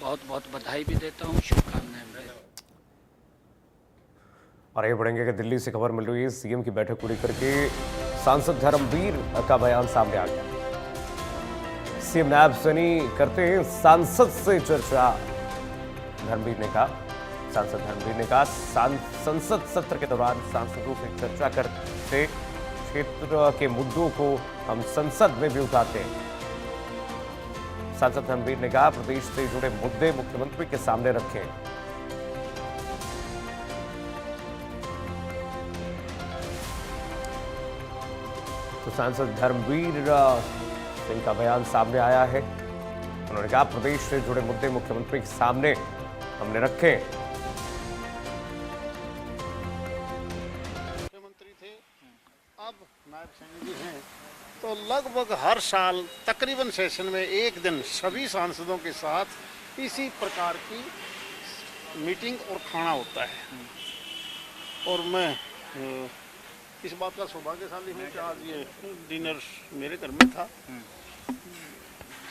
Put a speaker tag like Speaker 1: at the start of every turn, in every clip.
Speaker 1: बहुत बहुत बधाई भी देता हूँ, शुभकामनाएं भी देता हूँ।
Speaker 2: और आगे बढ़ेंगे कि दिल्ली से खबर मिल रही है, सीएम की बैठक को लेकर के सांसद धर्मवीर का बयान सामने आ गया। सीएम नायब सैनी करते हैं सांसद से चर्चा, धर्मवीर ने कहा। सांसद धर्मवीर ने कहा संसद सत्र के दौरान सांसदों से चर्चा करते क्षेत्र के मुद्दों को हम संसद में भी उठाते हैं। सांसद धर्मवीर ने कहा प्रदेश से जुड़े मुद्दे मुख्यमंत्री के सामने रखें। तो सांसद धर्मवीर सिंह का बयान सामने आया है। उन्होंने कहा प्रदेश से जुड़े मुद्दे मुख्यमंत्री के सामने हमने रखे।
Speaker 3: मुख्यमंत्री थे, अब नायब सैनी जी हैं, तो लगभग हर साल तकरीबन सेशन में एक दिन सभी सांसदों के साथ इसी प्रकार की मीटिंग और खाना होता है। और मैं इस बात का सौभाग्यशाली हूँ कि आज ये डिनर मेरे घर में था,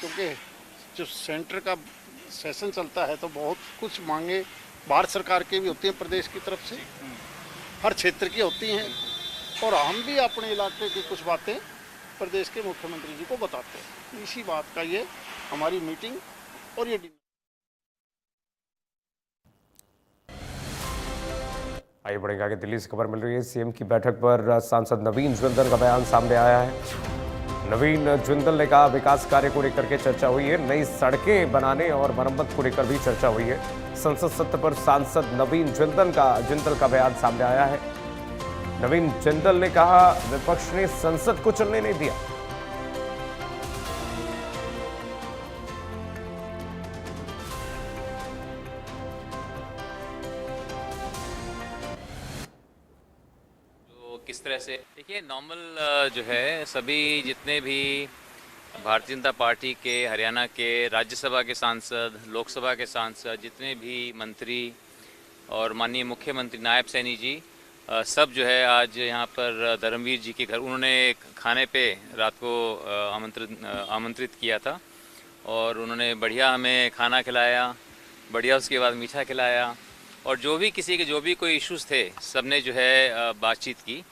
Speaker 3: क्योंकि जो सेंटर का सेशन चलता है तो बहुत कुछ मांगे भारत सरकार की भी होती हैं, प्रदेश की तरफ से हर क्षेत्र की होती हैं, और हम भी अपने इलाके की कुछ बातें प्रदेश के मुख्यमंत्री जी को बताते हैं। इसी बात का ये हमारी मीटिंग और ये डिनर।
Speaker 2: आइए बढ़ेंगे आगे, दिल्ली से खबर मिल रही है, सीएम की बैठक पर सांसद नवीन जिंदल का बयान सामने आया है। नवीन जिंदल ने कहा विकास कार्य को लेकर के चर्चा हुई है, नई सड़कें बनाने और मरम्मत को लेकर भी चर्चा हुई है। संसद सत्र पर सांसद नवीन जिंदल का बयान सामने आया है। नवीन जिंदल ने कहा विपक्ष ने संसद को चलने नहीं दिया।
Speaker 4: किस तरह से देखिए, नॉर्मल जो है सभी जितने भी भारतीय जनता पार्टी के हरियाणा के राज्यसभा के सांसद, लोकसभा के सांसद, जितने भी मंत्री और माननीय मुख्यमंत्री नायब सैनी जी सब जो है आज यहाँ पर धर्मवीर जी के घर उन्होंने खाने पे रात को आमंत्रित किया था, और उन्होंने बढ़िया हमें खाना खिलाया, बढ़िया उसके बाद मीठा खिलाया, और जो भी किसी के जो भी कोई इश्यूज़ थे सब ने जो है बातचीत की,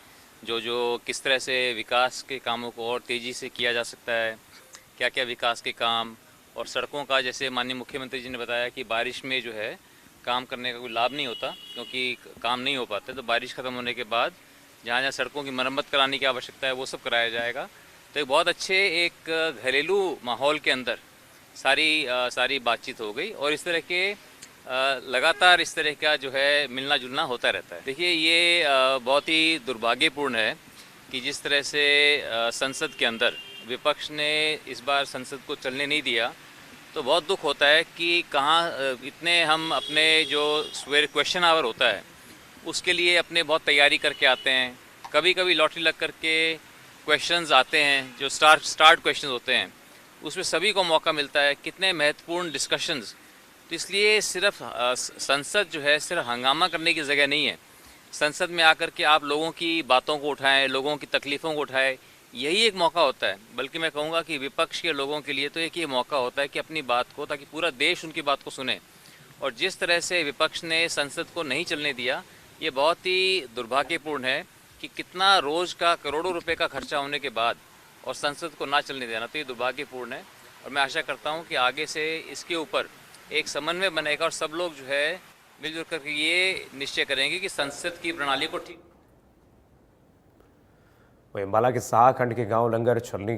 Speaker 4: जो किस तरह से विकास के कामों को और तेज़ी से किया जा सकता है, क्या क्या विकास के काम, और सड़कों का जैसे माननीय मुख्यमंत्री जी ने बताया कि बारिश में जो है काम करने का कोई लाभ नहीं होता क्योंकि काम नहीं हो पाते, तो बारिश ख़त्म होने के बाद जहाँ जहाँ सड़कों की मरम्मत कराने की आवश्यकता है वो सब कराया जाएगा। तो एक बहुत अच्छे एक घरेलू माहौल के अंदर सारी बातचीत हो गई, और इस तरह के लगातार इस तरह का जो है मिलना जुलना होता रहता है। देखिए, ये बहुत ही दुर्भाग्यपूर्ण है कि जिस तरह से संसद के अंदर विपक्ष ने इस बार संसद को चलने नहीं दिया, तो बहुत दुख होता है कि कहाँ इतने हम अपने जो सवेरे क्वेश्चन आवर होता है उसके लिए अपने बहुत तैयारी करके आते हैं, कभी कभी लॉटरी लग करके क्वेश्चंस आते हैं जो स्टार्ट क्वेश्चंस होते हैं, उसमें सभी को मौका मिलता है, कितने महत्वपूर्ण डिस्कशंस। तो इसलिए सिर्फ संसद जो है सिर्फ हंगामा करने की जगह नहीं है। संसद में आकर के आप लोगों की बातों को उठाएं, लोगों की तकलीफ़ों को उठाएं, यही एक मौका होता है। बल्कि मैं कहूँगा कि विपक्ष के लोगों के लिए तो एक ये मौका होता है कि अपनी बात को, ताकि पूरा देश उनकी बात को सुने। और जिस तरह से विपक्ष ने संसद को नहीं चलने दिया, ये बहुत ही दुर्भाग्यपूर्ण है कि कितना रोज़ का करोड़ों रुपए का खर्चा होने के बाद और संसद को ना चलने देना, तो ये दुर्भाग्यपूर्ण है। और मैं आशा करता हूँ कि आगे से इसके ऊपर एक समन्वय बनेगा और सब लोग जो है मिलजुल कर ये निश्चय करेंगे कि संसद की प्रणाली को ठीक।
Speaker 2: वहीं अंबाला के साहा खंड के गांव लंगर छलनी